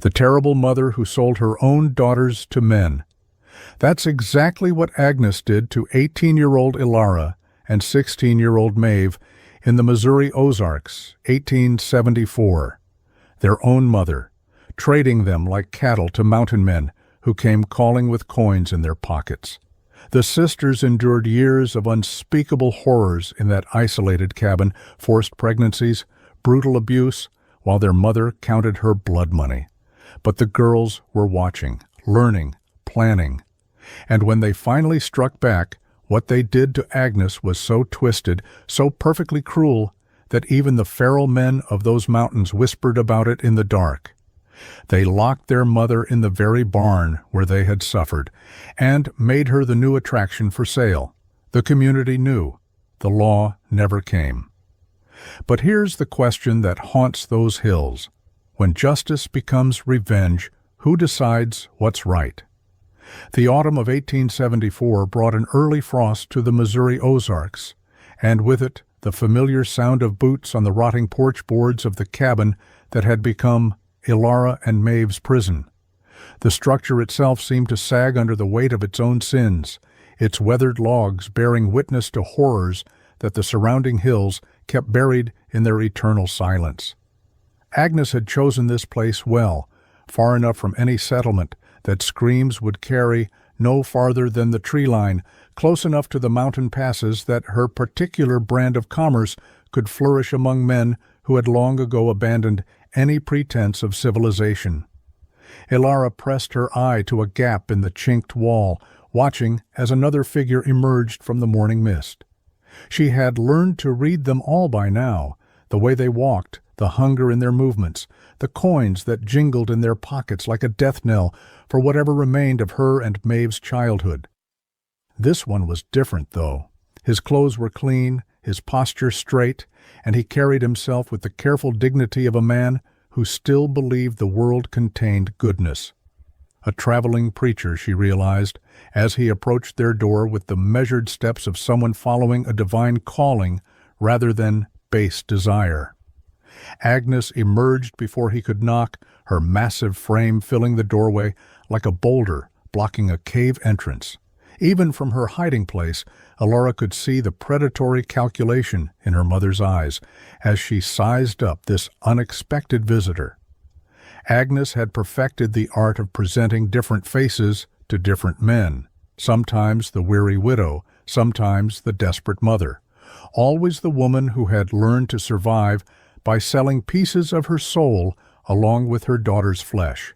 the terrible mother who sold her own daughters to men. That's exactly what Agnes did to 18-year-old Ilara and 16-year-old Maeve in the Missouri Ozarks, 1874. Their own mother, trading them like cattle to mountain men who came calling with coins in their pockets. The sisters endured years of unspeakable horrors in that isolated cabin, forced pregnancies, brutal abuse, while their mother counted her blood money. But the girls were watching, learning, planning. And when they finally struck back, what they did to Agnes was so twisted, so perfectly cruel, that even the feral men of those mountains whispered about it in the dark. They locked their mother in the very barn where they had suffered, and made her the new attraction for sale. The community knew. The law never came. But here's the question that haunts those hills. When justice becomes revenge, who decides what's right? The autumn of 1874 brought an early frost to the Missouri Ozarks, and with it the familiar sound of boots on the rotting porch boards of the cabin that had become Ilara and Maeve's prison. The structure itself seemed to sag under the weight of its own sins, its weathered logs bearing witness to horrors that the surrounding hills kept buried in their eternal silence. Agnes had chosen this place well, far enough from any settlement that screams would carry no farther than the tree line, close enough to the mountain passes that her particular brand of commerce could flourish among men who had long ago abandoned any pretense of civilization. Ilara pressed her eye to a gap in the chinked wall, watching as another figure emerged from the morning mist. She had learned to read them all by now, the way they walked, the hunger in their movements, the coins that jingled in their pockets like a death knell for whatever remained of her and Maeve's childhood. This one was different, though. His clothes were clean, his posture straight, and he carried himself with the careful dignity of a man who still believed the world contained goodness. A traveling preacher, she realized, as he approached their door with the measured steps of someone following a divine calling rather than base desire. Agnes emerged before he could knock, her massive frame filling the doorway like a boulder blocking a cave entrance. Even from her hiding place, Ilara could see the predatory calculation in her mother's eyes as she sized up this unexpected visitor. Agnes had perfected the art of presenting different faces to different men, sometimes the weary widow, sometimes the desperate mother, always the woman who had learned to survive by selling pieces of her soul along with her daughter's flesh.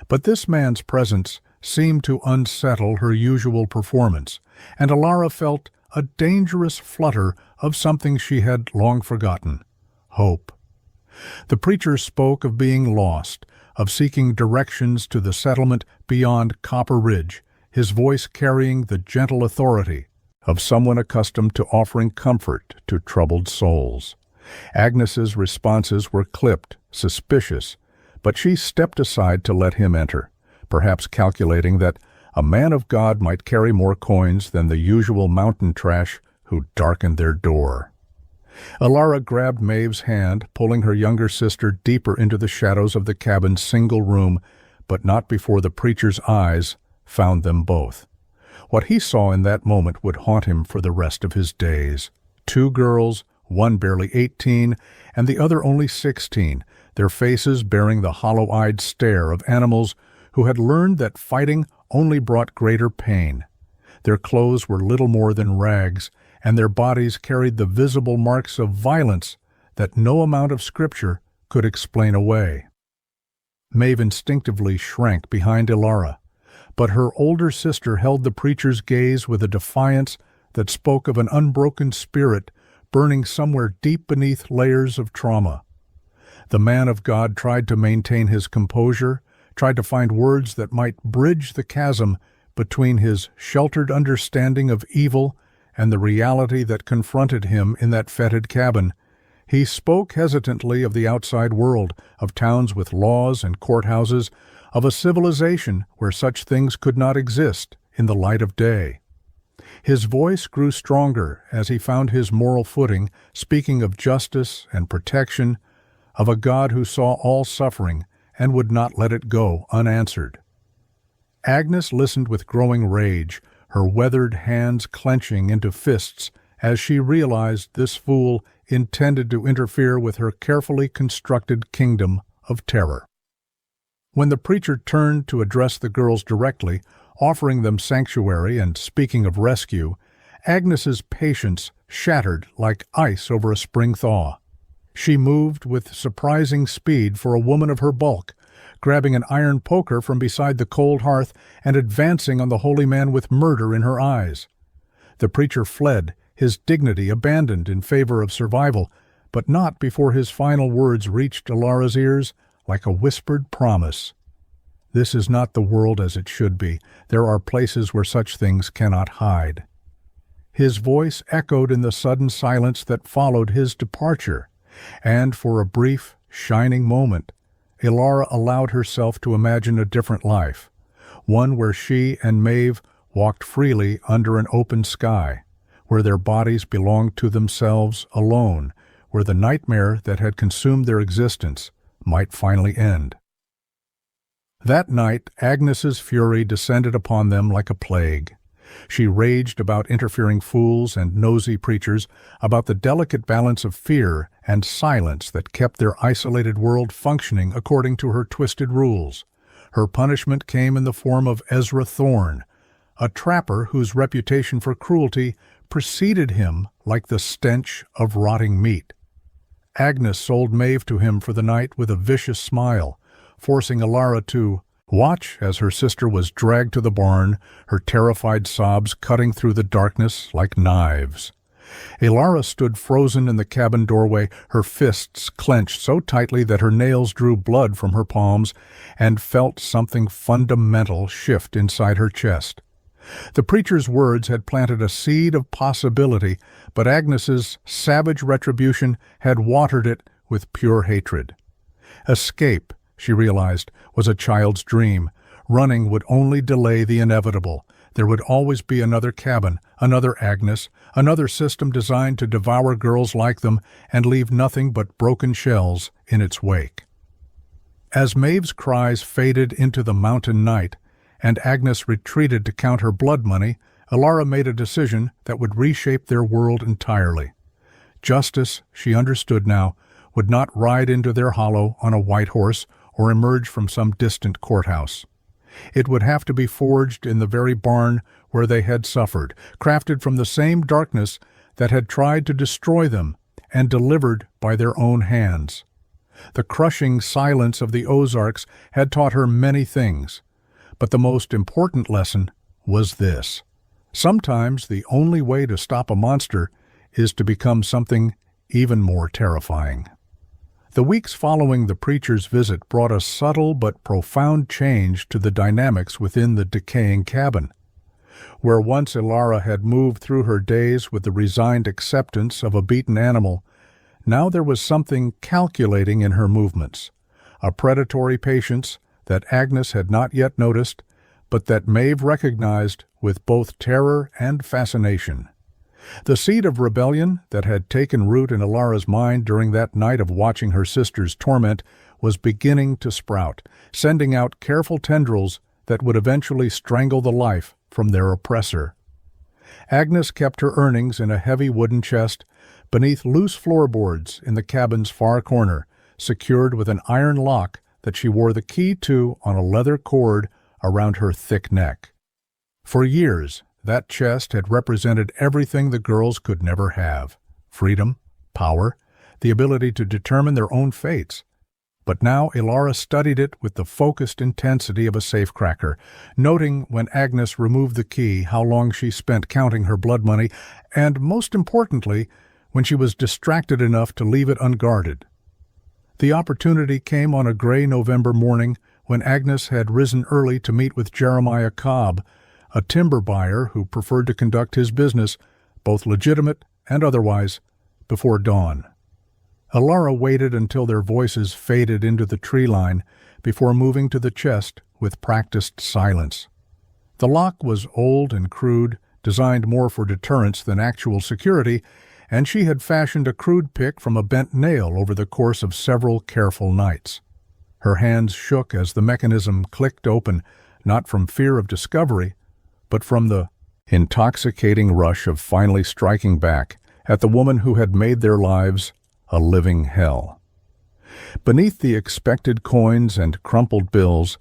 But this man's presence seemed to unsettle her usual performance, and Ilara felt a dangerous flutter of something she had long forgotten: hope. The preacher spoke of being lost, of seeking directions to the settlement beyond Copper Ridge, his voice carrying the gentle authority of someone accustomed to offering comfort to troubled souls. Agnes's responses were clipped, suspicious, but she stepped aside to let him enter, perhaps calculating that a man of God might carry more coins than the usual mountain trash who darkened their door. Ilara grabbed Maeve's hand, pulling her younger sister deeper into the shadows of the cabin's single room, but not before the preacher's eyes found them both. What he saw in that moment would haunt him for the rest of his days. Two girls, one barely 18 and the other only 16, their faces bearing the hollow-eyed stare of animals who had learned that fighting only brought greater pain. Their clothes were little more than rags, and their bodies carried the visible marks of violence that no amount of scripture could explain away. Maeve instinctively shrank behind Ilara, but her older sister held the preacher's gaze with a defiance that spoke of an unbroken spirit burning somewhere deep beneath layers of trauma. The man of God tried to maintain his composure, tried to find words that might bridge the chasm between his sheltered understanding of evil and the reality that confronted him in that fetid cabin. He spoke hesitantly of the outside world, of towns with laws and courthouses, of a civilization where such things could not exist in the light of day. His voice grew stronger as he found his moral footing, speaking of justice and protection, of a God who saw all suffering and would not let it go unanswered. Agnes listened with growing rage, her weathered hands clenching into fists as she realized this fool intended to interfere with her carefully constructed kingdom of terror. When the preacher turned to address the girls directly, offering them sanctuary and speaking of rescue, Agnes's patience shattered like ice over a spring thaw. She moved with surprising speed for a woman of her bulk, grabbing an iron poker from beside the cold hearth and advancing on the holy man with murder in her eyes. The preacher fled, his dignity abandoned in favor of survival, but not before his final words reached Ilara's ears like a whispered promise. This is not the world as it should be. There are places where such things cannot hide. His voice echoed in the sudden silence that followed his departure, and for a brief, shining moment, Ilara allowed herself to imagine a different life, one where she and Maeve walked freely under an open sky, where their bodies belonged to themselves alone, where the nightmare that had consumed their existence might finally end. That night, Agnes's fury descended upon them like a plague. She raged about interfering fools and nosy preachers, about the delicate balance of fear and silence that kept their isolated world functioning according to her twisted rules. Her punishment came in the form of Ezra Thorne, a trapper whose reputation for cruelty preceded him like the stench of rotting meat. Agnes sold Maeve to him for the night with a vicious smile, forcing Ilara to watch as her sister was dragged to the barn, her terrified sobs cutting through the darkness like knives. Ilara stood frozen in the cabin doorway, her fists clenched so tightly that her nails drew blood from her palms, and felt something fundamental shift inside her chest. The preacher's words had planted a seed of possibility, but Agnes's savage retribution had watered it with pure hatred. Escape, she realized, was a child's dream. Running would only delay the inevitable. There would always be another cabin, another Agnes, another system designed to devour girls like them and leave nothing but broken shells in its wake. As Maeve's cries faded into the mountain night, and Agnes retreated to count her blood money, Ilara made a decision that would reshape their world entirely. Justice, she understood now, would not ride into their hollow on a white horse or emerge from some distant courthouse. It would have to be forged in the very barn where they had suffered, crafted from the same darkness that had tried to destroy them, and delivered by their own hands. The crushing silence of the Ozarks had taught her many things, but the most important lesson was this: sometimes the only way to stop a monster is to become something even more terrifying. The weeks following the preacher's visit brought a subtle but profound change to the dynamics within the decaying cabin. Where once Ilara had moved through her days with the resigned acceptance of a beaten animal, now there was something calculating in her movements, a predatory patience that Agnes had not yet noticed, but that Maeve recognized with both terror and fascination. The seed of rebellion that had taken root in Ilara's mind during that night of watching her sister's torment was beginning to sprout, sending out careful tendrils that would eventually strangle the life from their oppressor. Agnes kept her earnings in a heavy wooden chest beneath loose floorboards in the cabin's far corner, secured with an iron lock that she wore the key to on a leather cord around her thick neck. For years, that chest had represented everything the girls could never have: freedom, power, the ability to determine their own fates. But now Ilara studied it with the focused intensity of a safecracker, noting when Agnes removed the key how long she spent counting her blood money, and most importantly, when she was distracted enough to leave it unguarded. The opportunity came on a gray November morning when Agnes had risen early to meet with Jeremiah Cobb, a timber buyer who preferred to conduct his business, both legitimate and otherwise, before dawn. Ilara waited until their voices faded into the tree line before moving to the chest with practiced silence. The lock was old and crude, designed more for deterrence than actual security, and she had fashioned a crude pick from a bent nail over the course of several careful nights. Her hands shook as the mechanism clicked open, not from fear of discovery, but from the intoxicating rush of finally striking back at the woman who had made their lives a living hell. Beneath the expected coins and crumpled bills,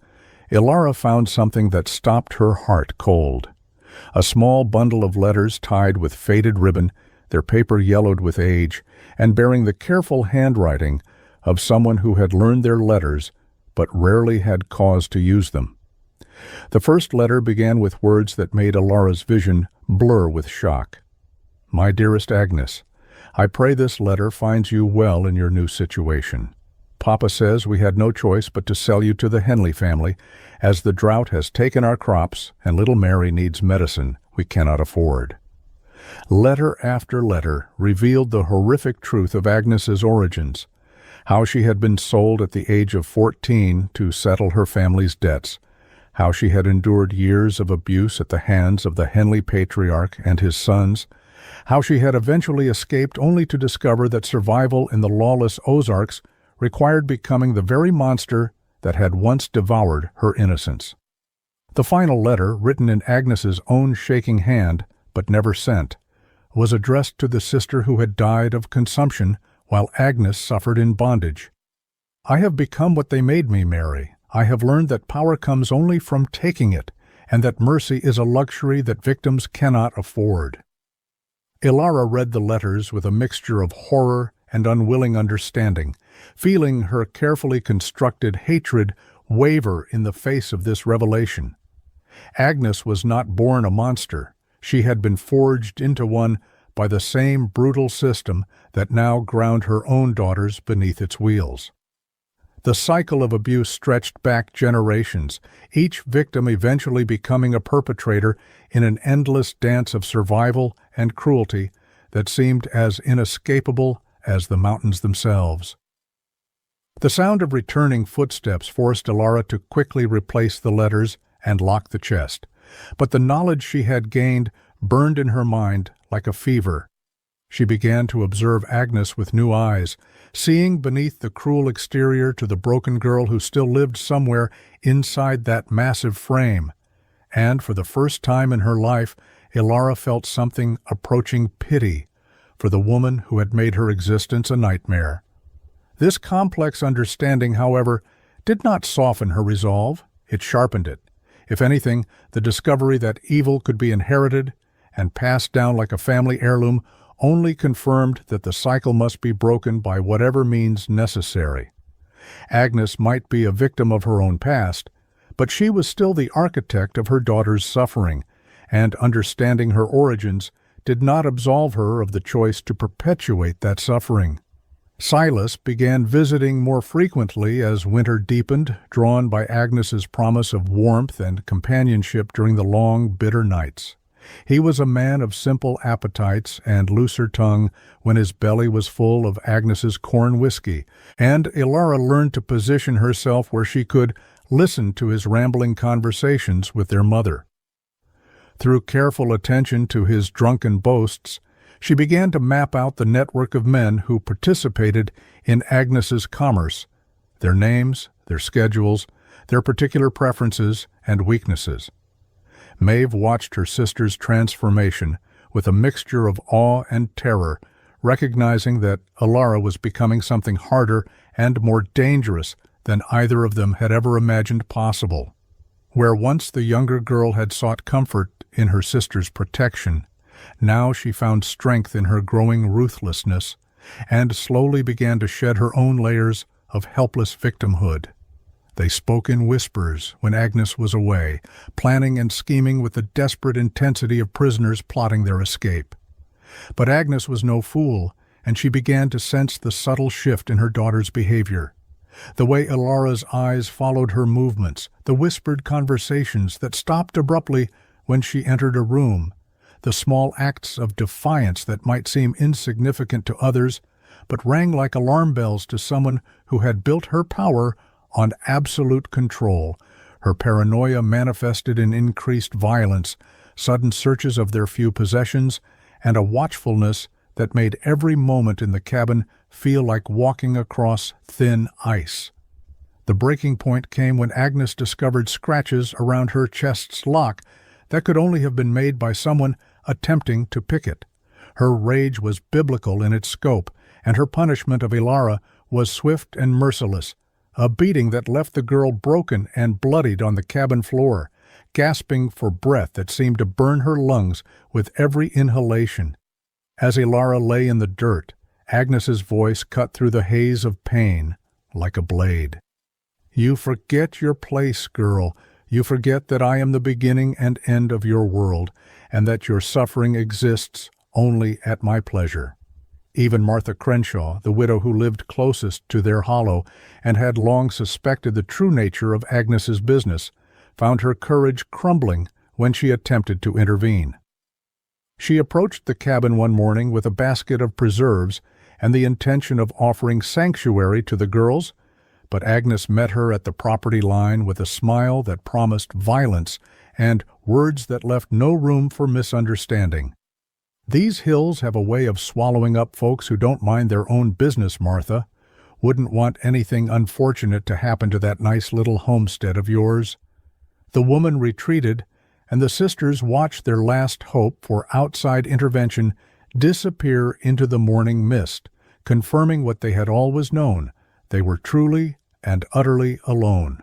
Ilara found something that stopped her heart cold. A small bundle of letters tied with faded ribbon, their paper yellowed with age, and bearing the careful handwriting of someone who had learned their letters but rarely had cause to use them. The first letter began with words that made Ilara's vision blur with shock. "My dearest Agnes, I pray this letter finds you well in your new situation. Papa says we had no choice but to sell you to the Henley family, as the drought has taken our crops and little Mary needs medicine we cannot afford." Letter after letter revealed the horrific truth of Agnes's origins, how she had been sold at the age of 14 to settle her family's debts, how she had endured years of abuse at the hands of the Henley patriarch and his sons, how she had eventually escaped only to discover that survival in the lawless Ozarks required becoming the very monster that had once devoured her innocence. The final letter, written in Agnes's own shaking hand, but never sent, was addressed to the sister who had died of consumption while Agnes suffered in bondage. "I have become what they made me, Mary. I have learned that power comes only from taking it, and that mercy is a luxury that victims cannot afford." Ilara read the letters with a mixture of horror and unwilling understanding, feeling her carefully constructed hatred waver in the face of this revelation. Agnes was not born a monster. She had been forged into one by the same brutal system that now ground her own daughters beneath its wheels. The cycle of abuse stretched back generations, each victim eventually becoming a perpetrator in an endless dance of survival and cruelty that seemed as inescapable as the mountains themselves. The sound of returning footsteps forced Ilara to quickly replace the letters and lock the chest, but the knowledge she had gained burned in her mind like a fever. She began to observe Agnes with new eyes, seeing beneath the cruel exterior to the broken girl who still lived somewhere inside that massive frame. And for the first time in her life, Ilara felt something approaching pity for the woman who had made her existence a nightmare. This complex understanding, however, did not soften her resolve. It sharpened it. If anything, the discovery that evil could be inherited and passed down like a family heirloom only confirmed that the cycle must be broken by whatever means necessary. Agnes might be a victim of her own past, but she was still the architect of her daughter's suffering, and understanding her origins did not absolve her of the choice to perpetuate that suffering. Silas began visiting more frequently as winter deepened, drawn by Agnes's promise of warmth and companionship during the long, bitter nights. He was a man of simple appetites and looser tongue when his belly was full of Agnes's corn whiskey, and Ilara learned to position herself where she could listen to his rambling conversations with their mother. Through careful attention to his drunken boasts, she began to map out the network of men who participated in Agnes's commerce, their names, their schedules, their particular preferences and weaknesses. Maeve watched her sister's transformation with a mixture of awe and terror, recognizing that Ilara was becoming something harder and more dangerous than either of them had ever imagined possible. Where once the younger girl had sought comfort in her sister's protection, now she found strength in her growing ruthlessness and slowly began to shed her own layers of helpless victimhood. They spoke in whispers when Agnes was away, planning and scheming with the desperate intensity of prisoners plotting their escape. But Agnes was no fool, and she began to sense the subtle shift in her daughter's behavior. The way Ilara's eyes followed her movements, the whispered conversations that stopped abruptly when she entered a room, the small acts of defiance that might seem insignificant to others, but rang like alarm bells to someone who had built her power on absolute control. Her paranoia manifested in increased violence, sudden searches of their few possessions, and a watchfulness that made every moment in the cabin feel like walking across thin ice. The breaking point came when Agnes discovered scratches around her chest's lock that could only have been made by someone attempting to pick it. Her rage was biblical in its scope, and her punishment of Ilara was swift and merciless, a beating that left the girl broken and bloodied on the cabin floor, gasping for breath that seemed to burn her lungs with every inhalation. As Ilara lay in the dirt, Agnes's voice cut through the haze of pain like a blade. "You forget your place, girl. You forget that I am the beginning and end of your world, and that your suffering exists only at my pleasure." Even Martha Crenshaw, the widow who lived closest to their hollow and had long suspected the true nature of Agnes's business, found her courage crumbling when she attempted to intervene. She approached the cabin one morning with a basket of preserves and the intention of offering sanctuary to the girls, but Agnes met her at the property line with a smile that promised violence and words that left no room for misunderstanding. "These hills have a way of swallowing up folks who don't mind their own business, Martha. Wouldn't want anything unfortunate to happen to that nice little homestead of yours." The woman retreated, and the sisters watched their last hope for outside intervention disappear into the morning mist, confirming what they had always known: they were truly and utterly alone.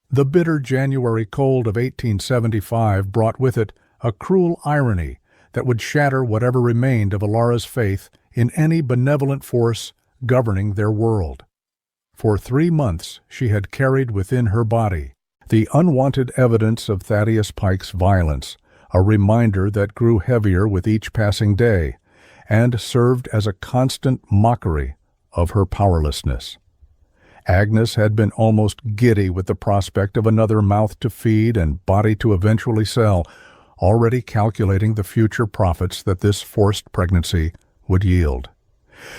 The bitter January cold of 1875 brought with it a cruel irony that would shatter whatever remained of Ilara's faith in any benevolent force governing their world. For 3 months she had carried within her body the unwanted evidence of Thaddeus Pike's violence, a reminder that grew heavier with each passing day, and served as a constant mockery of her powerlessness. Agnes had been almost giddy with the prospect of another mouth to feed and body to eventually sell, already calculating the future profits that this forced pregnancy would yield.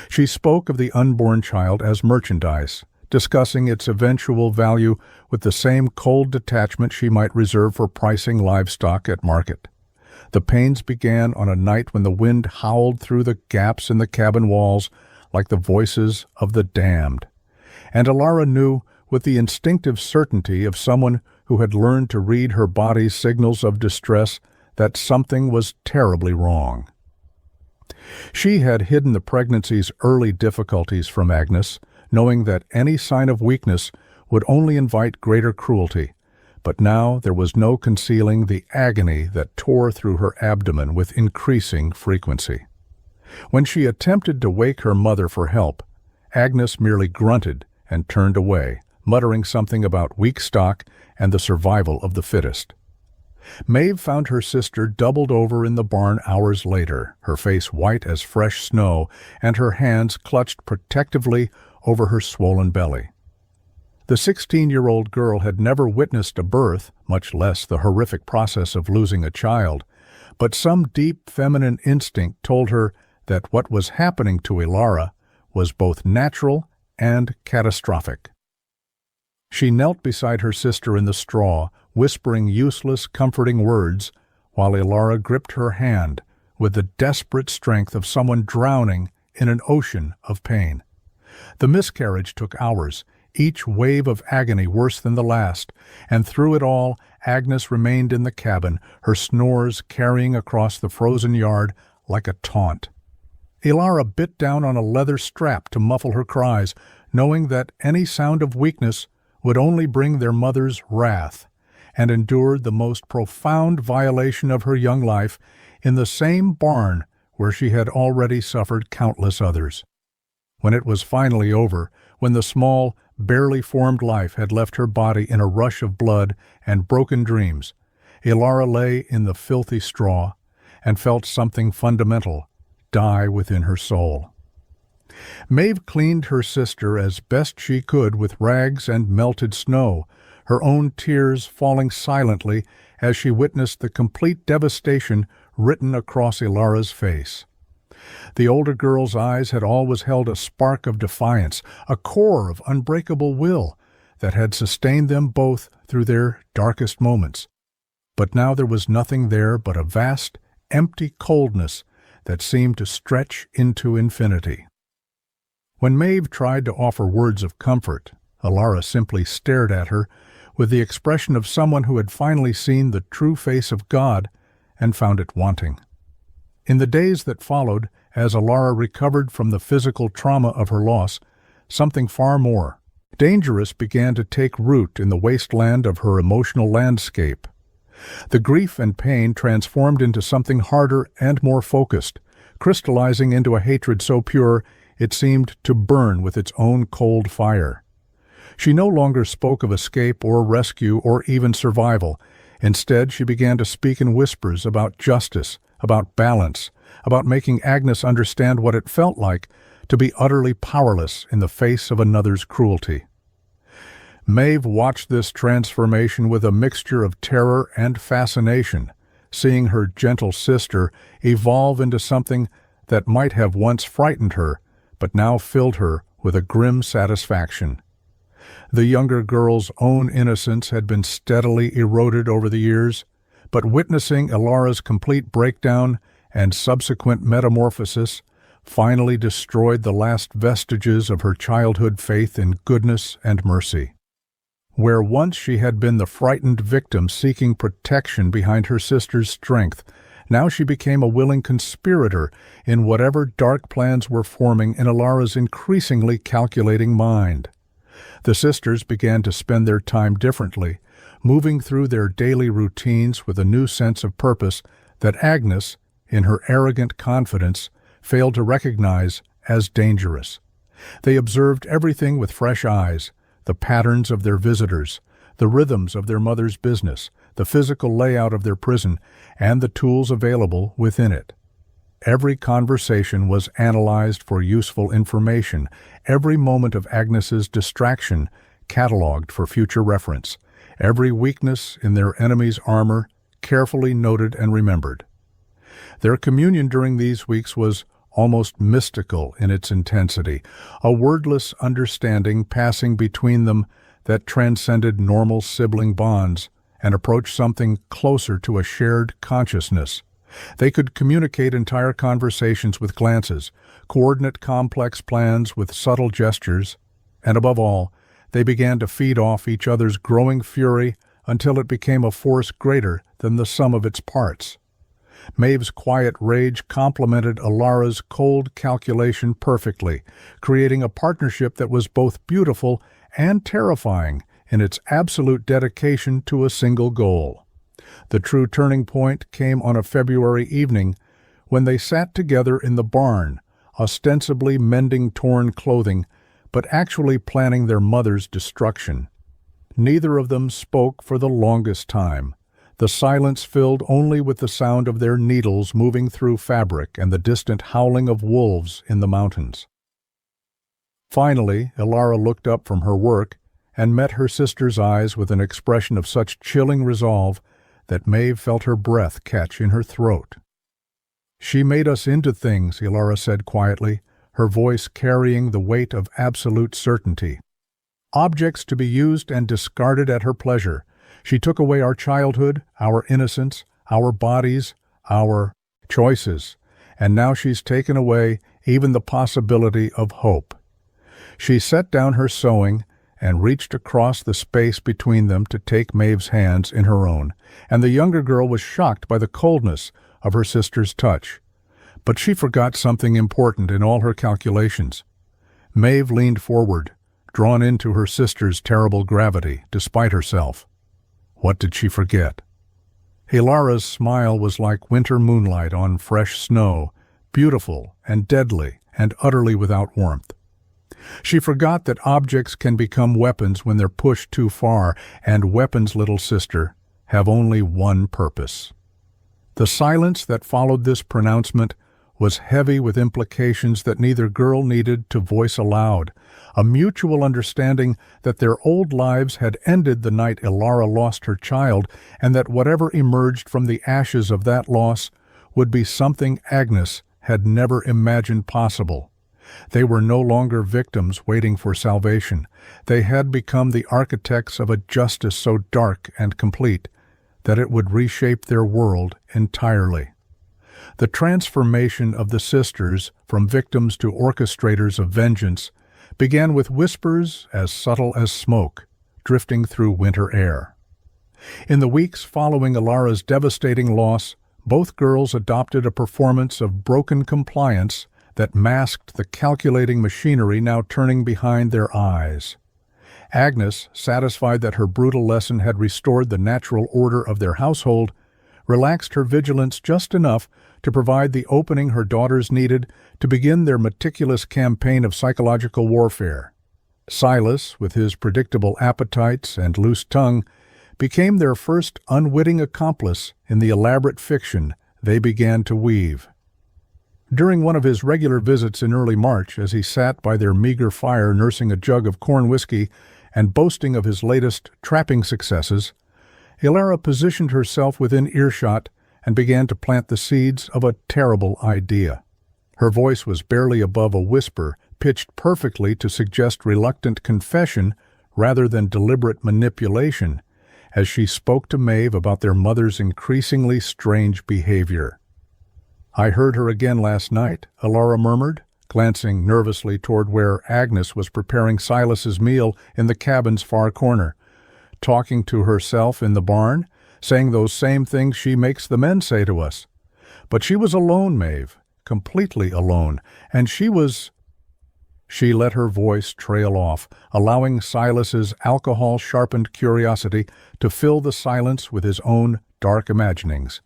She spoke of the unborn child as merchandise, discussing its eventual value with the same cold detachment she might reserve for pricing livestock at market. The pains began on a night when the wind howled through the gaps in the cabin walls like the voices of the damned. And Ilara knew, with the instinctive certainty of someone who had learned to read her body's signals of distress, that something was terribly wrong. She had hidden the pregnancy's early difficulties from Agnes, knowing that any sign of weakness would only invite greater cruelty, but now there was no concealing the agony that tore through her abdomen with increasing frequency. When she attempted to wake her mother for help, Agnes merely grunted and turned away, muttering something about weak stock and the survival of the fittest. Maeve found her sister doubled over in the barn hours later, her face white as fresh snow and her hands clutched protectively over her swollen belly. The 16-year-old girl had never witnessed a birth, much less the horrific process of losing a child, but some deep feminine instinct told her that what was happening to Ilara was both natural and catastrophic. She knelt beside her sister in the straw, whispering useless, comforting words, while Ilara gripped her hand with the desperate strength of someone drowning in an ocean of pain. The miscarriage took hours, each wave of agony worse than the last, and through it all Agnes remained in the cabin, her snores carrying across the frozen yard like a taunt. Ilara bit down on a leather strap to muffle her cries, knowing that any sound of weakness would only bring their mother's wrath, and endured the most profound violation of her young life in the same barn where she had already suffered countless others. When it was finally over, when the small, barely formed life had left her body in a rush of blood and broken dreams, Ilara lay in the filthy straw and felt something fundamental die within her soul. Maeve cleaned her sister as best she could with rags and melted snow, her own tears falling silently as she witnessed the complete devastation written across Ilara's face. The older girl's eyes had always held a spark of defiance, a core of unbreakable will that had sustained them both through their darkest moments. But now there was nothing there but a vast, empty coldness that seemed to stretch into infinity. When Maeve tried to offer words of comfort, Alara simply stared at her with the expression of someone who had finally seen the true face of God and found it wanting. In the days that followed, as Alara recovered from the physical trauma of her loss, something far more dangerous began to take root in the wasteland of her emotional landscape. The grief and pain transformed into something harder and more focused, crystallizing into a hatred so pure it seemed to burn with its own cold fire. She no longer spoke of escape or rescue or even survival. Instead, she began to speak in whispers about justice, about balance, about making Agnes understand what it felt like to be utterly powerless in the face of another's cruelty. Maeve watched this transformation with a mixture of terror and fascination, seeing her gentle sister evolve into something that might have once frightened her, but now filled her with a grim satisfaction. The younger girl's own innocence had been steadily eroded over the years, but witnessing Alara's complete breakdown and subsequent metamorphosis finally destroyed the last vestiges of her childhood faith in goodness and mercy. Where once she had been the frightened victim seeking protection behind her sister's strength, now she became a willing conspirator in whatever dark plans were forming in Alara's increasingly calculating mind. The sisters began to spend their time differently, moving through their daily routines with a new sense of purpose that Agnes, in her arrogant confidence, failed to recognize as dangerous. They observed everything with fresh eyes, the patterns of their visitors, the rhythms of their mother's business, the physical layout of their prison, and the tools available within it. Every conversation was analyzed for useful information, every moment of Agnes's distraction catalogued for future reference, every weakness in their enemy's armor carefully noted and remembered. Their communion during these weeks was almost mystical in its intensity, a wordless understanding passing between them that transcended normal sibling bonds and approached something closer to a shared consciousness. They could communicate entire conversations with glances, coordinate complex plans with subtle gestures, and above all, they began to feed off each other's growing fury until it became a force greater than the sum of its parts. Maeve's quiet rage complemented Alara's cold calculation perfectly, creating a partnership that was both beautiful and terrifying in its absolute dedication to a single goal. The true turning point came on a February evening when they sat together in the barn, ostensibly mending torn clothing, but actually planning their mother's destruction. Neither of them spoke for the longest time, the silence filled only with the sound of their needles moving through fabric and the distant howling of wolves in the mountains. Finally, Alara looked up from her work and met her sister's eyes with an expression of such chilling resolve that Maeve felt her breath catch in her throat. "She made us into things," Alara said quietly, her voice carrying the weight of absolute certainty. "Objects to be used and discarded at her pleasure. She took away our childhood, our innocence, our bodies, our choices, and now she's taken away even the possibility of hope." She set down her sewing and reached across the space between them to take Maeve's hands in her own, and the younger girl was shocked by the coldness of her sister's touch. But she forgot something important in all her calculations. Maeve leaned forward, drawn into her sister's terrible gravity, despite herself. What did she forget? Alara's smile was like winter moonlight on fresh snow, beautiful and deadly and utterly without warmth. She forgot that objects can become weapons when they're pushed too far, and weapons, little sister, have only one purpose. The silence that followed this pronouncement was heavy with implications that neither girl needed to voice aloud, a mutual understanding that their old lives had ended the night Alara lost her child, and that whatever emerged from the ashes of that loss would be something Agnes had never imagined possible. They were no longer victims waiting for salvation. They had become the architects of a justice so dark and complete that it would reshape their world entirely. The transformation of the sisters from victims to orchestrators of vengeance began with whispers as subtle as smoke, drifting through winter air. In the weeks following Ilara's devastating loss, both girls adopted a performance of broken compliance that masked the calculating machinery now turning behind their eyes. Agnes, satisfied that her brutal lesson had restored the natural order of their household, relaxed her vigilance just enough to provide the opening her daughters needed to begin their meticulous campaign of psychological warfare. Silas, with his predictable appetites and loose tongue, became their first unwitting accomplice in the elaborate fiction they began to weave. During one of his regular visits in early March, as he sat by their meager fire nursing a jug of corn whiskey and boasting of his latest trapping successes, Ilara positioned herself within earshot and began to plant the seeds of a terrible idea. Her voice was barely above a whisper, pitched perfectly to suggest reluctant confession rather than deliberate manipulation, as she spoke to Maeve about their mother's increasingly strange behavior. "I heard her again last night," Ilara murmured, glancing nervously toward where Agnes was preparing Silas's meal in the cabin's far corner. "Talking to herself in the barn, saying those same things she makes the men say to us. But she was alone, Maeve, completely alone, and she was—" She let her voice trail off, allowing Silas's alcohol-sharpened curiosity to fill the silence with his own dark imaginings.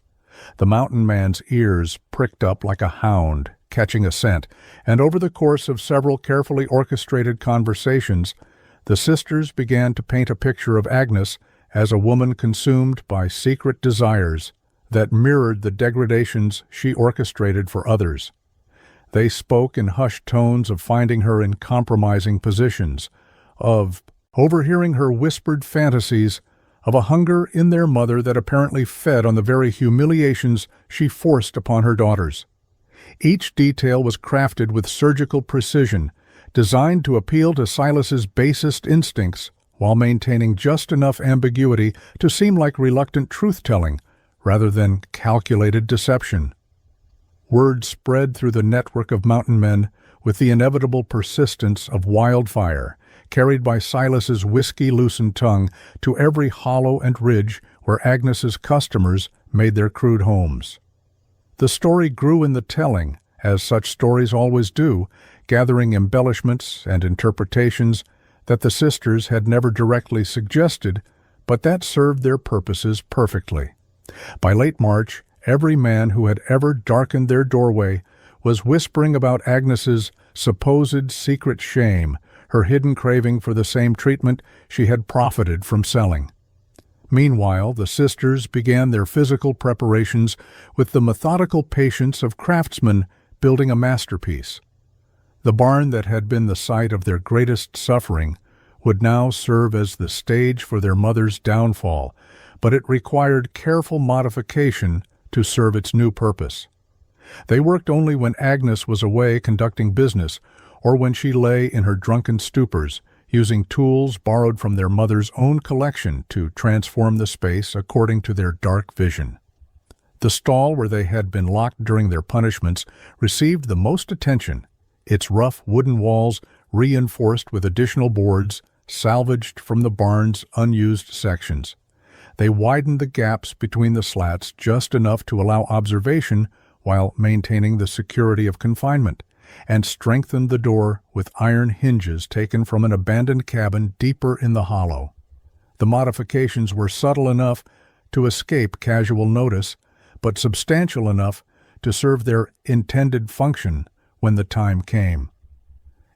The mountain man's ears pricked up like a hound, catching a scent, and over the course of several carefully orchestrated conversations, the sisters began to paint a picture of Agnes as a woman consumed by secret desires that mirrored the degradations she orchestrated for others. They spoke in hushed tones of finding her in compromising positions, of overhearing her whispered fantasies, of a hunger in their mother that apparently fed on the very humiliations she forced upon her daughters. Each detail was crafted with surgical precision, designed to appeal to Silas's basest instincts while maintaining just enough ambiguity to seem like reluctant truth-telling rather than calculated deception. Word spread through the network of mountain men with the inevitable persistence of wildfire, carried by Silas's whiskey-loosened tongue to every hollow and ridge where Agnes's customers made their crude homes. The story grew in the telling, as such stories always do, gathering embellishments and interpretations that the sisters had never directly suggested, but that served their purposes perfectly. By late March, every man who had ever darkened their doorway was whispering about Agnes's supposed secret shame, her hidden craving for the same treatment she had profited from selling. Meanwhile, the sisters began their physical preparations with the methodical patience of craftsmen building a masterpiece. The barn that had been the site of their greatest suffering would now serve as the stage for their mother's downfall, but it required careful modification to serve its new purpose. They worked only when Agnes was away conducting business, or when she lay in her drunken stupors, using tools borrowed from their mother's own collection to transform the space according to their dark vision. The stall where they had been locked during their punishments received the most attention, its rough wooden walls reinforced with additional boards salvaged from the barn's unused sections. They widened the gaps between the slats just enough to allow observation while maintaining the security of confinement, and strengthened the door with iron hinges taken from an abandoned cabin deeper in the hollow. The modifications were subtle enough to escape casual notice, but substantial enough to serve their intended function when the time came.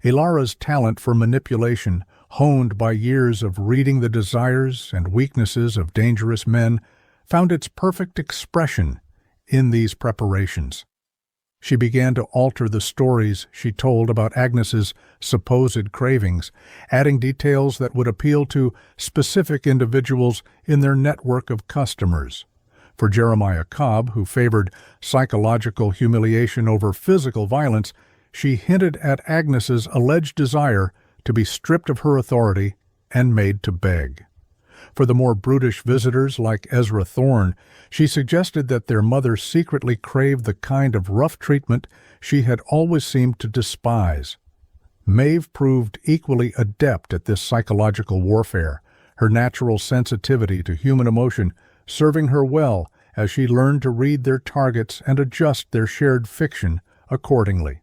Ilara's talent for manipulation, honed by years of reading the desires and weaknesses of dangerous men, found its perfect expression in these preparations. She began to alter the stories she told about Agnes's supposed cravings, adding details that would appeal to specific individuals in their network of customers. For Jeremiah Cobb, who favored psychological humiliation over physical violence, she hinted at Agnes's alleged desire to be stripped of her authority and made to beg. For the more brutish visitors like Ezra Thorne, she suggested that their mother secretly craved the kind of rough treatment she had always seemed to despise. Maeve proved equally adept at this psychological warfare, her natural sensitivity to human emotion serving her well as she learned to read their targets and adjust their shared fiction accordingly.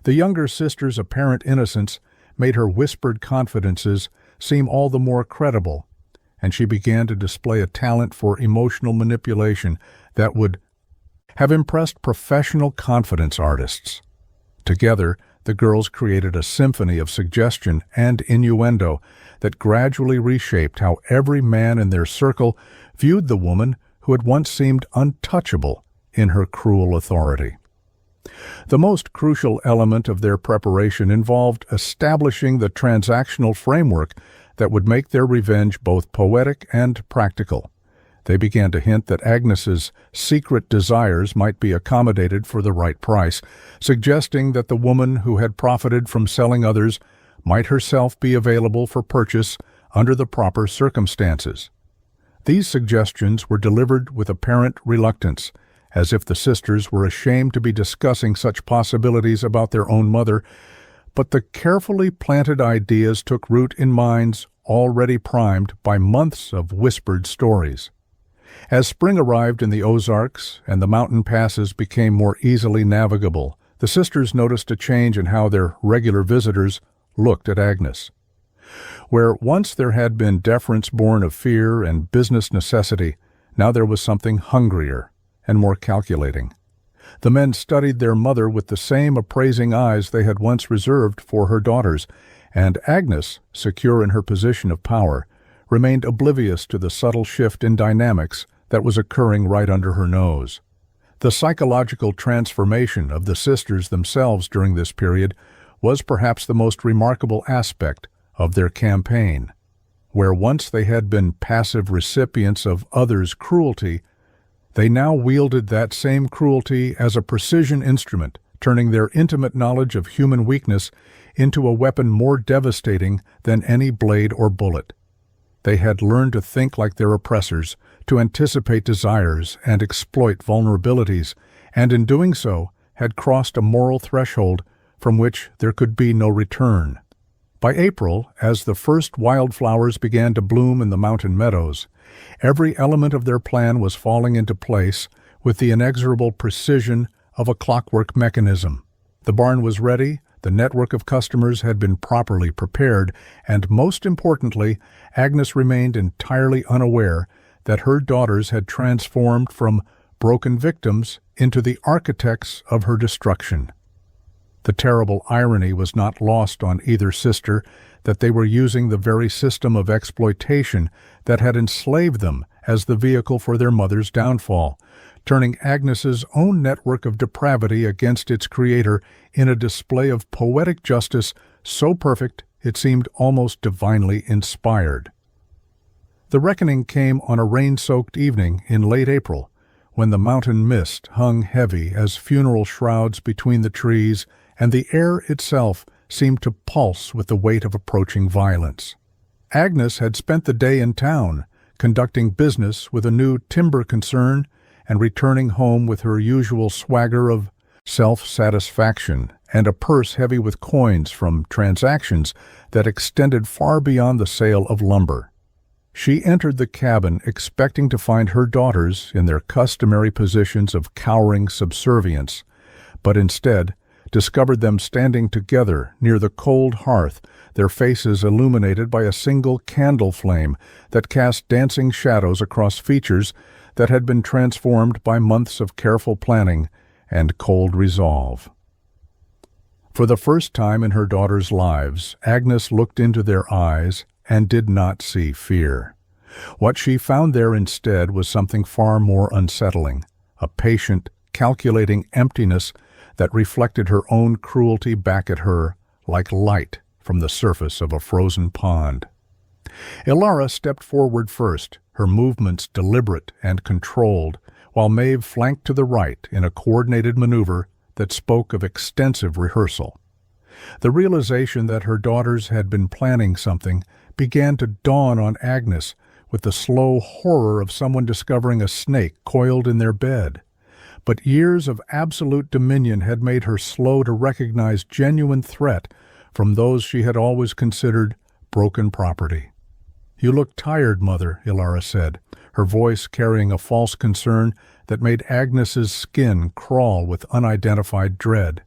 The younger sister's apparent innocence made her whispered confidences seem all the more credible, and she began to display a talent for emotional manipulation that would have impressed professional confidence artists. Together, the girls created a symphony of suggestion and innuendo that gradually reshaped how every man in their circle viewed the woman who had once seemed untouchable in her cruel authority. The most crucial element of their preparation involved establishing the transactional framework that would make their revenge both poetic and practical. They began to hint that Agnes's secret desires might be accommodated for the right price, suggesting that the woman who had profited from selling others might herself be available for purchase under the proper circumstances. These suggestions were delivered with apparent reluctance, as if the sisters were ashamed to be discussing such possibilities about their own mother, but the carefully planted ideas took root in minds already primed by months of whispered stories. As spring arrived in the Ozarks and the mountain passes became more easily navigable, the sisters noticed a change in how their regular visitors looked at Agnes. Where once there had been deference born of fear and business necessity, now there was something hungrier and more calculating. The men studied their mother with the same appraising eyes they had once reserved for her daughters, and Agnes, secure in her position of power, remained oblivious to the subtle shift in dynamics that was occurring right under her nose. The psychological transformation of the sisters themselves during this period was perhaps the most remarkable aspect of their campaign. Where once they had been passive recipients of others' cruelty, they now wielded that same cruelty as a precision instrument, turning their intimate knowledge of human weakness into a weapon more devastating than any blade or bullet. They had learned to think like their oppressors, to anticipate desires and exploit vulnerabilities, and in doing so had crossed a moral threshold from which there could be no return. By April, as the first wildflowers began to bloom in the mountain meadows, every element of their plan was falling into place with the inexorable precision of a clockwork mechanism. The barn was ready, the network of customers had been properly prepared, and most importantly, Agnes remained entirely unaware that her daughters had transformed from broken victims into the architects of her destruction. The terrible irony was not lost on either sister that they were using the very system of exploitation that had enslaved them as the vehicle for their mother's downfall, turning Agnes's own network of depravity against its creator in a display of poetic justice so perfect it seemed almost divinely inspired. The reckoning came on a rain-soaked evening in late April, when the mountain mist hung heavy as funeral shrouds between the trees, and the air itself seemed to pulse with the weight of approaching violence. Agnes had spent the day in town, conducting business with a new timber concern and returning home with her usual swagger of self-satisfaction and a purse heavy with coins from transactions that extended far beyond the sale of lumber. She entered the cabin expecting to find her daughters in their customary positions of cowering subservience, but instead discovered them standing together near the cold hearth, their faces illuminated by a single candle flame that cast dancing shadows across features that had been transformed by months of careful planning and cold resolve. For the first time in her daughters' lives, Agnes looked into their eyes and did not see fear. What she found there instead was something far more unsettling, a patient, calculating emptiness that reflected her own cruelty back at her like light from the surface of a frozen pond. Ilara stepped forward first, her movements deliberate and controlled, while Maeve flanked to the right in a coordinated maneuver that spoke of extensive rehearsal. The realization that her daughters had been planning something began to dawn on Agnes with the slow horror of someone discovering a snake coiled in their bed. But years of absolute dominion had made her slow to recognize genuine threat from those she had always considered broken property. "You look tired, Mother," Ilara said, her voice carrying a false concern that made Agnes's skin crawl with unidentified dread.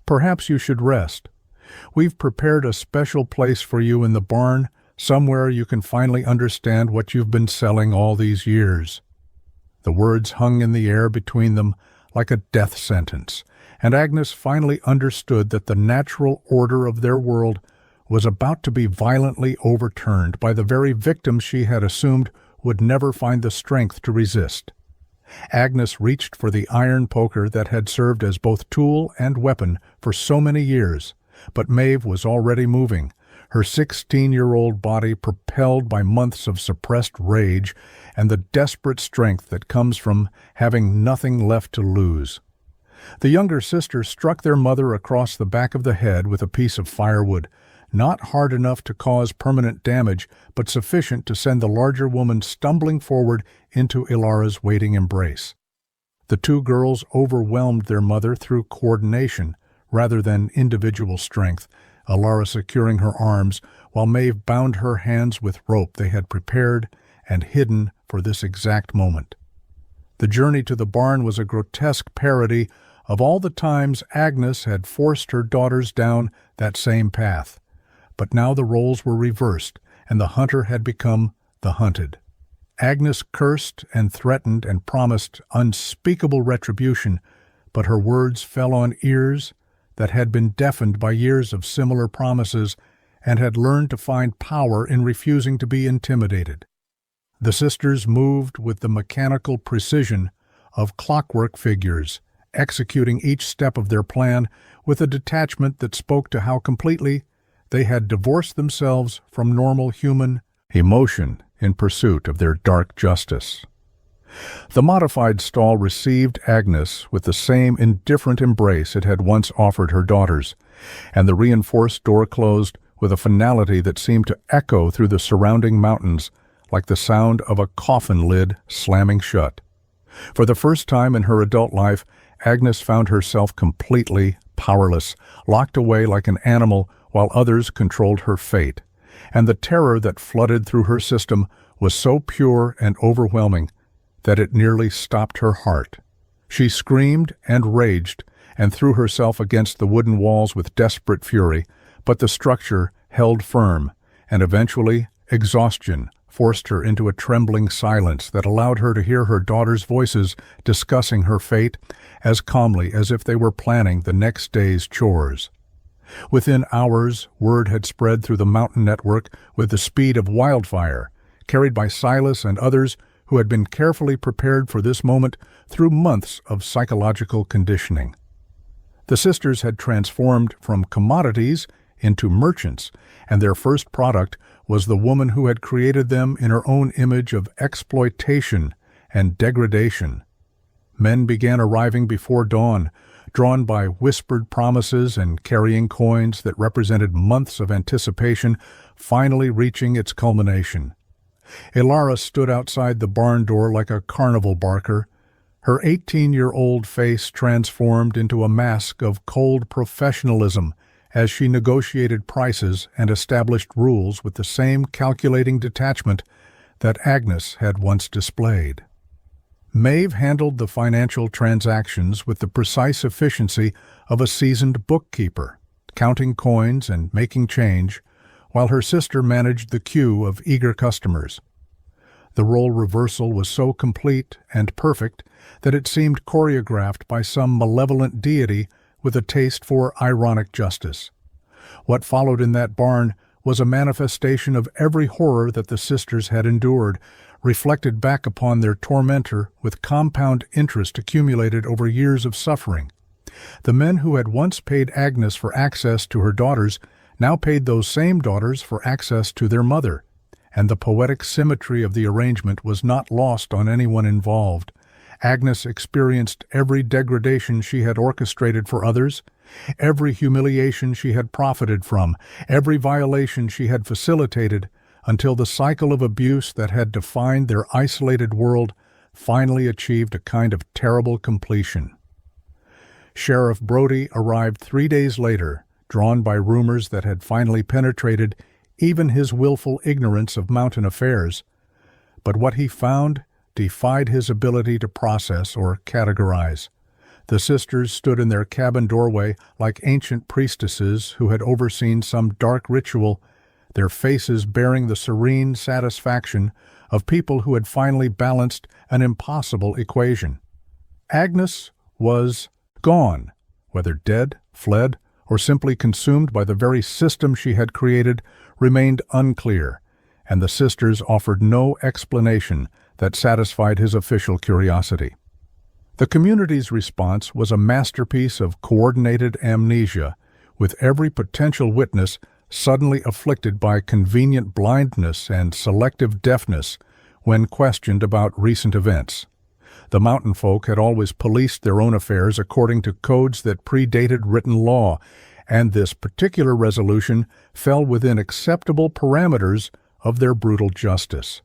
"Perhaps you should rest. We've prepared a special place for you in the barn, somewhere you can finally understand what you've been selling all these years." The words hung in the air between them like a death sentence, and Agnes finally understood that the natural order of their world was about to be violently overturned by the very victim she had assumed would never find the strength to resist. Agnes reached for the iron poker that had served as both tool and weapon for so many years, but Maeve was already moving, her 16-year-old body propelled by months of suppressed rage and the desperate strength that comes from having nothing left to lose. The younger sister struck their mother across the back of the head with a piece of firewood, not hard enough to cause permanent damage, but sufficient to send the larger woman stumbling forward into Ilara's waiting embrace. The two girls overwhelmed their mother through coordination rather than individual strength, Ilara securing her arms while Maeve bound her hands with rope they had prepared and hidden for this exact moment. The journey to the barn was a grotesque parody of all the times Agnes had forced her daughters down that same path. But now the roles were reversed, and the hunter had become the hunted. Agnes cursed and threatened and promised unspeakable retribution, but her words fell on ears that had been deafened by years of similar promises and had learned to find power in refusing to be intimidated. The sisters moved with the mechanical precision of clockwork figures, executing each step of their plan with a detachment that spoke to how completely they had divorced themselves from normal human emotion in pursuit of their dark justice. The modified stall received Agnes with the same indifferent embrace it had once offered her daughters, and the reinforced door closed with a finality that seemed to echo through the surrounding mountains like the sound of a coffin lid slamming shut. For the first time in her adult life, Agnes found herself completely powerless, locked away like an animal while others controlled her fate, and the terror that flooded through her system was so pure and overwhelming that it nearly stopped her heart. She screamed and raged and threw herself against the wooden walls with desperate fury, but the structure held firm, and eventually exhaustion forced her into a trembling silence that allowed her to hear her daughters' voices discussing her fate as calmly as if they were planning the next day's chores. Within hours, word had spread through the mountain network with the speed of wildfire, carried by Silas and others who had been carefully prepared for this moment through months of psychological conditioning. The sisters had transformed from commodities into merchants, and their first product was the woman who had created them in her own image of exploitation and degradation. Men began arriving before dawn, drawn by whispered promises and carrying coins that represented months of anticipation, finally reaching its culmination. Ilara stood outside the barn door like a carnival barker, her 18-year-old face transformed into a mask of cold professionalism as she negotiated prices and established rules with the same calculating detachment that Agnes had once displayed. Maeve handled the financial transactions with the precise efficiency of a seasoned bookkeeper, counting coins and making change, while her sister managed the queue of eager customers. The role reversal was so complete and perfect that it seemed choreographed by some malevolent deity with a taste for ironic justice. What followed in that barn was a manifestation of every horror that the sisters had endured, reflected back upon their tormentor with compound interest accumulated over years of suffering. The men who had once paid Agnes for access to her daughters now paid those same daughters for access to their mother, and the poetic symmetry of the arrangement was not lost on anyone involved. Agnes experienced every degradation she had orchestrated for others, every humiliation she had profited from, every violation she had facilitated, until the cycle of abuse that had defined their isolated world finally achieved a kind of terrible completion. Sheriff Brody arrived 3 days later, drawn by rumors that had finally penetrated even his willful ignorance of mountain affairs. But what he found defied his ability to process or categorize. The sisters stood in their cabin doorway like ancient priestesses who had overseen some dark ritual, their faces bearing the serene satisfaction of people who had finally balanced an impossible equation. Agnes was gone. Whether dead, fled, or simply consumed by the very system she had created remained unclear, and the sisters offered no explanation that satisfied his official curiosity. The community's response was a masterpiece of coordinated amnesia, with every potential witness suddenly afflicted by convenient blindness and selective deafness when questioned about recent events. The mountain folk had always policed their own affairs according to codes that predated written law, and this particular resolution fell within acceptable parameters of their brutal justice.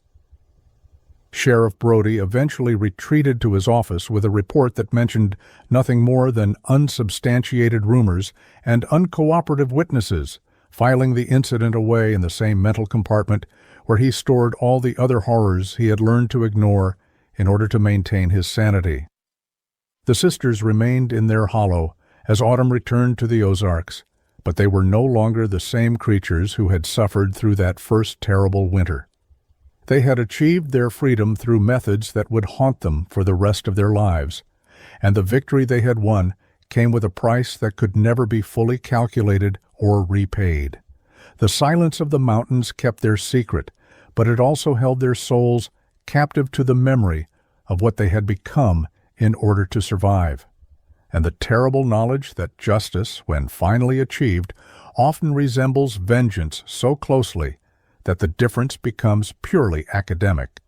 Sheriff Brody eventually retreated to his office with a report that mentioned nothing more than unsubstantiated rumors and uncooperative witnesses, filing the incident away in the same mental compartment where he stored all the other horrors he had learned to ignore in order to maintain his sanity. The sisters remained in their hollow as autumn returned to the Ozarks, but they were no longer the same creatures who had suffered through that first terrible winter. They had achieved their freedom through methods that would haunt them for the rest of their lives, and the victory they had won came with a price that could never be fully calculated or repaid. The silence of the mountains kept their secret, but it also held their souls captive to the memory of what they had become in order to survive. And the terrible knowledge that justice, when finally achieved, often resembles vengeance so closely that the difference becomes purely academic.